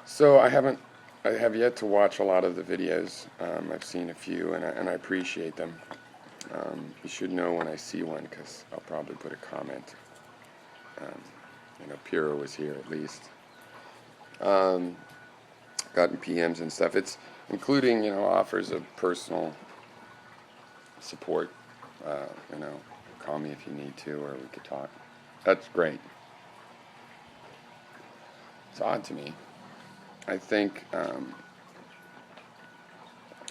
So I have yet to watch a lot of the videos. I've seen a few, and I appreciate them. You should know when I see one because I'll probably put a comment. Um, Puro was here at least. Um, Gotten PMs and stuff. It's including offers of personal support. Uh, you know, Call me if you need to, or we could talk. That's great. It's odd to me. I think I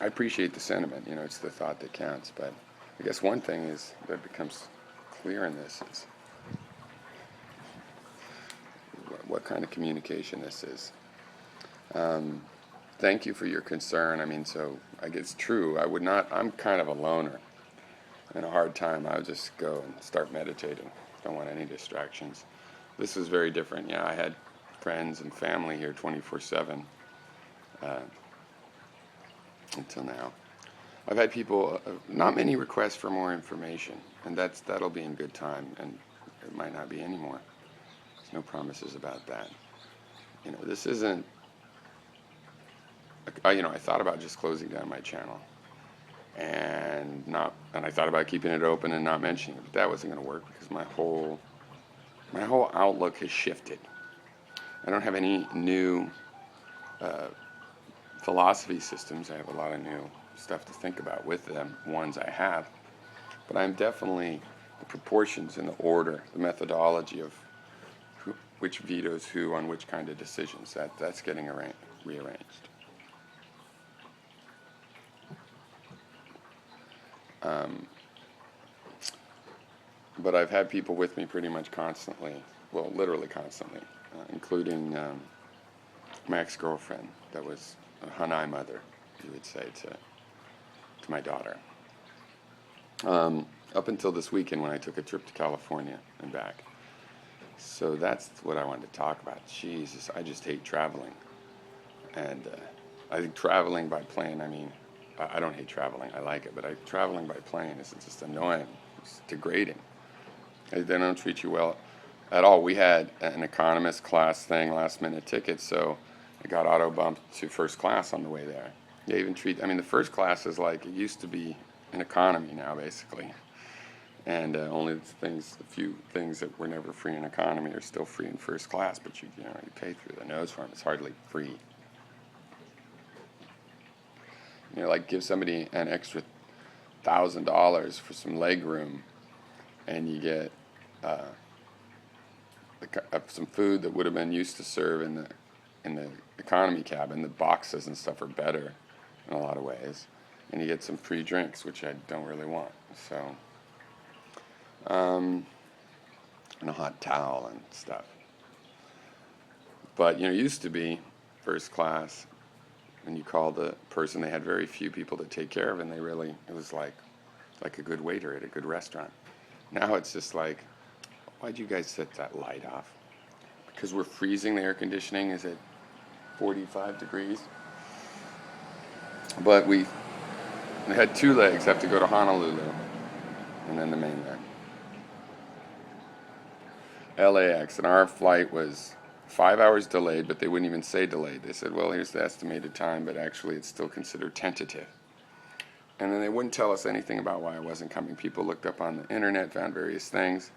appreciate the sentiment. It's the thought that counts. But I guess one thing is that becomes clear in this is what kind of communication this is. Um, Thank you for your concern. I mean, so I guess it's true. I would not. I'm kind of a loner. In a hard time, I would just go and start meditating. Don't want any distractions. This is very different. Yeah, I had friends and family here 24/7 uh, until now. I've had people, not many requests for more information, and that'll be in good time, and it might not be anymore. There's no promises about that. This isn't. I thought about just closing down my channel, and I thought about keeping it open and not mentioning it, but that wasn't going to work because my whole outlook has shifted. I don't have any new uh, philosophy systems. I have a lot of new stuff to think about with them, ones I have. But I'm definitely the proportions and the order, the methodology of which vetoes who on which kind of decisions. That's getting rearranged. Um, but I've had people with me pretty much constantly, well, literally constantly, including my ex-girlfriend that was a Hanai mother, you would say, to my daughter. Up until this weekend when I took a trip to California and back. So that's what I wanted to talk about. Jesus, I just hate traveling. And I think traveling by plane, I mean, I don't hate traveling, I like it, but traveling by plane is just annoying. It's degrading. They don't treat you well at all. We had an economist class thing, last minute ticket, so I got auto bumped to first class on the way there. They even the first class is like, it used to be an economy now, basically. And only a few things that were never free in economy are still free in first class, but you pay through the nose for them. It's hardly free. Like give somebody an extra $1,000 for some leg room, and you get some food that would have been used to serve in the economy cabin. The boxes and stuff are better in a lot of ways, and you get some free drinks, which I don't really want. So, and a hot towel and stuff. But used to be first class. And you call the person, they had very few people to take care of, and it was like a good waiter at a good restaurant. Now it's just like, why'd you guys set that light off? Because we're freezing, the air conditioning is at 45 degrees. But we had two legs, have to go to Honolulu, and then the mainland. LAX, and our flight was 5 hours delayed, but they wouldn't even say delayed. They said, well, here's the estimated time, but actually it's still considered tentative. And then they wouldn't tell us anything about why I wasn't coming. People looked up on the internet, found various things,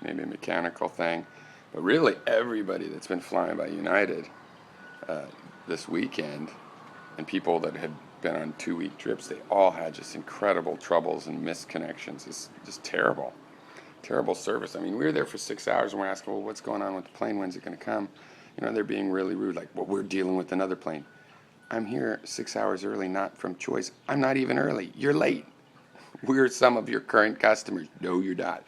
maybe a mechanical thing. But really, everybody that's been flying by United this weekend, and people that had been on 2-week trips, they all had just incredible troubles and missed connections. It's just terrible. Terrible service. I mean, we were there for 6 hours and we're asking, well, what's going on with the plane? When's it going to come? They're being really rude, like, well, we're dealing with another plane. I'm here 6 hours early, not from choice. I'm not even early. You're late. We're some of your current customers. No, you're not.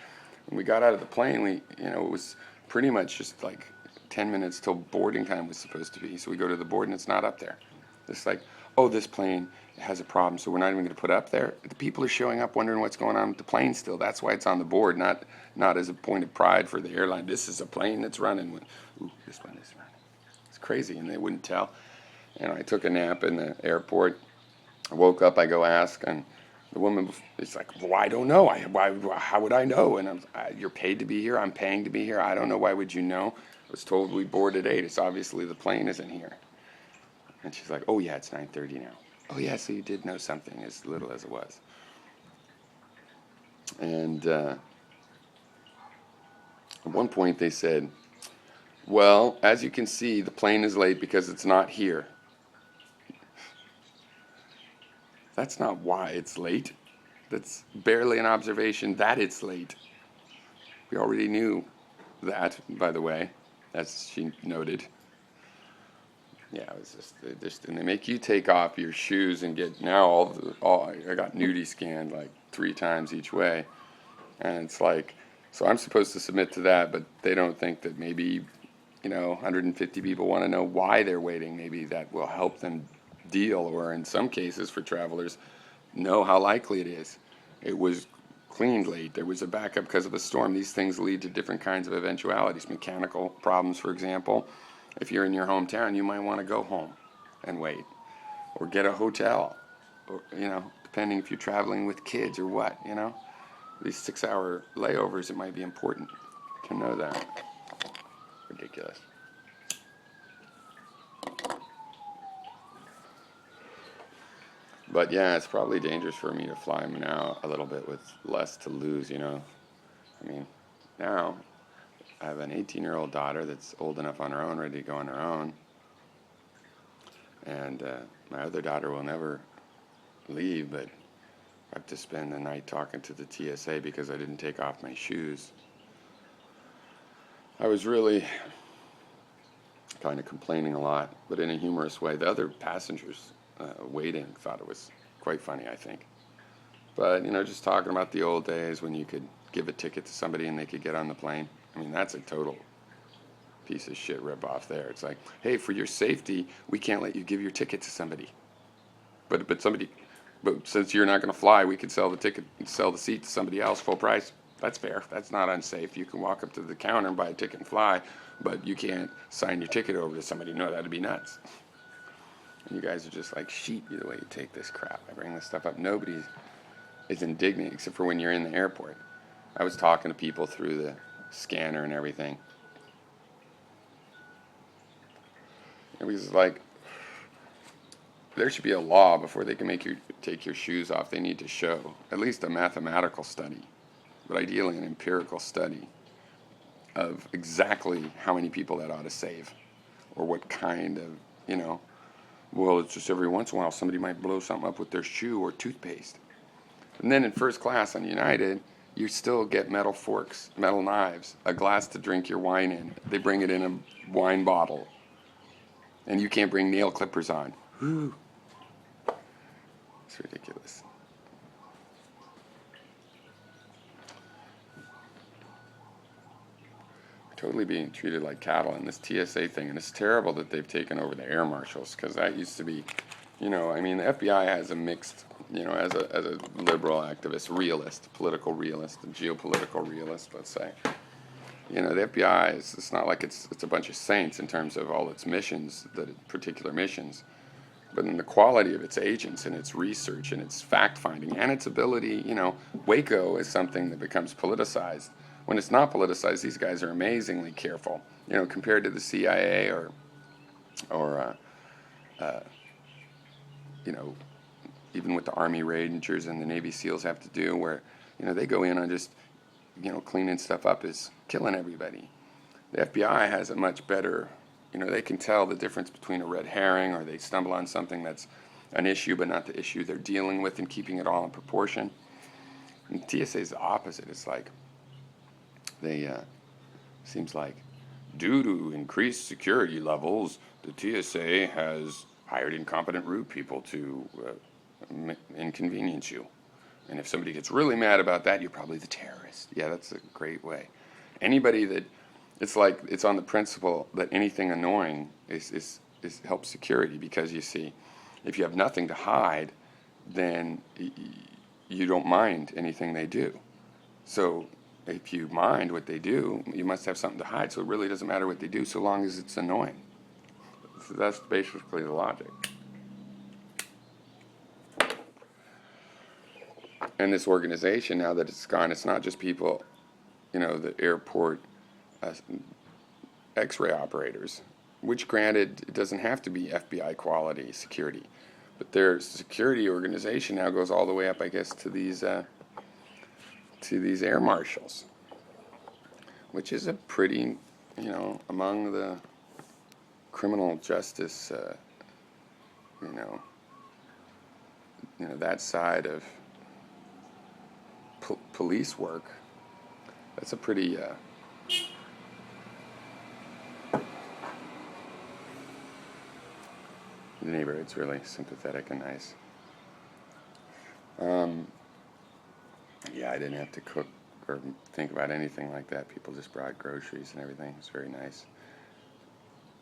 When we got out of the plane, it was pretty much just like 10 minutes till boarding time was supposed to be. So we go to the board and it's not up there. It's like, oh, this plane has a problem, so we're not even going to put it up there. The people are showing up wondering what's going on with the plane still. That's why it's on the board, not as a point of pride for the airline. This is a plane that's running. Ooh, this one is running. It's crazy, and they wouldn't tell. I took a nap in the airport. I woke up, I go ask, and the woman is like, well, I don't know. How would I know? And you're paid to be here. I'm paying to be here. I don't know. Why would you know? I was told we board at 8. It's obviously the plane isn't here. And she's like, oh yeah, it's 9:30 now. Oh yeah, so you did know something, as little as it was. And at one point they said, well, as you can see, the plane is late because it's not here. That's not why it's late. That's barely an observation that it's late. We already knew that, by the way, as she noted. Yeah, it was and they make you take off your shoes and get now I got nudie scanned like 3 times each way, and it's like, so I'm supposed to submit to that, but they don't think that maybe, 150 people want to know why they're waiting. Maybe that will help them deal, or in some cases for travelers, know how likely it is. It was cleaned late. There was a backup because of a storm. These things lead to different kinds of eventualities. Mechanical problems, for example. If you're in your hometown, you might want to go home and wait, or get a hotel, or, depending if you're traveling with kids or what, These 6-hour layovers, it might be important to know that. Ridiculous. But yeah, it's probably dangerous for me to fly now a little bit with less to lose, I mean, now I have an 18-year-old daughter that's old enough on her own, ready to go on her own. And my other daughter will never leave, but I have to spend the night talking to the TSA because I didn't take off my shoes. I was really kind of complaining a lot, but in a humorous way. The other passengers waiting thought it was quite funny, I think. But, just talking about the old days when you could give a ticket to somebody and they could get on the plane. I mean, that's a total piece of shit ripoff there. It's like, hey, for your safety, we can't let you give your ticket to somebody. But since you're not going to fly, we could sell the seat to somebody else full price. That's fair. That's not unsafe. You can walk up to the counter and buy a ticket and fly, but you can't sign your ticket over to somebody. No, that'd be nuts. And you guys are just like sheep the way you take this crap. I bring this stuff up. Nobody is indignant except for when you're in the airport. I was talking to people through the scanner and everything. It was like, there should be a law before they can make you take your shoes off. They need to show at least a mathematical study, but ideally an empirical study of exactly how many people that ought to save, or what kind of, well, it's just every once in a while somebody might blow something up with their shoe or toothpaste. And then in first class on United, you still get metal forks, metal knives, a glass to drink your wine in. They bring it in a wine bottle. And you can't bring nail clippers on. Whew. It's ridiculous. We're totally being treated like cattle in this TSA thing. And it's terrible that they've taken over the air marshals, because that used to be, the FBI has a mixed, as a liberal activist, realist, political realist, a geopolitical realist, let's say. The FBI it's not like it's a bunch of saints in terms of all its missions, particular missions, but in the quality of its agents and its research and its fact-finding and its ability. Waco is something that becomes politicized. When it's not politicized, these guys are amazingly careful, compared to the CIA or even what the Army Rangers and the Navy SEALs have to do, where, they go in on just, cleaning stuff up is killing everybody. The FBI has a much better, they can tell the difference between a red herring, or they stumble on something that's an issue but not the issue they're dealing with, and keeping it all in proportion. And TSA is the opposite. It's like seems like, due to increased security levels, the TSA has hired incompetent route people to inconvenience you. And if somebody gets really mad about that, you're probably the terrorist. Yeah, that's a great way. Anybody that, it's like, it's on the principle that anything annoying is helps security, because you see, if you have nothing to hide, then you don't mind anything they do. So if you mind what they do, you must have something to hide. So it really doesn't matter what they do so long as it's annoying. So that's basically the logic. And this organization, now that it's gone, it's not just people, the airport x-ray operators. which granted, it doesn't have to be FBI quality security, but their security organization now goes all the way up, I guess, to these air marshals, which is a pretty, among the criminal justice, that side of police work. That's a pretty the neighborhood's really sympathetic and nice. Yeah, I didn't have to cook or think about anything like that. People just brought groceries and everything. It's very nice.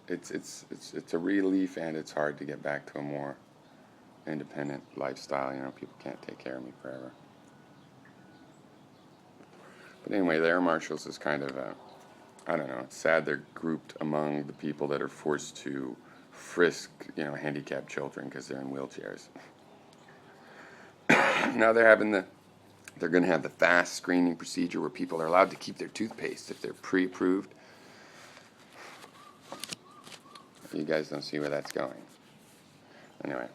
It's a relief, and it's hard to get back to a more independent lifestyle. People can't take care of me forever. But anyway, the air marshals is kind of I don't know. It's sad they're grouped among the people that are forced to frisk, handicapped children because they're in wheelchairs. Now they're going to have the fast screening procedure where people are allowed to keep their toothpaste if they're pre-approved. You guys don't see where that's going. Anyway.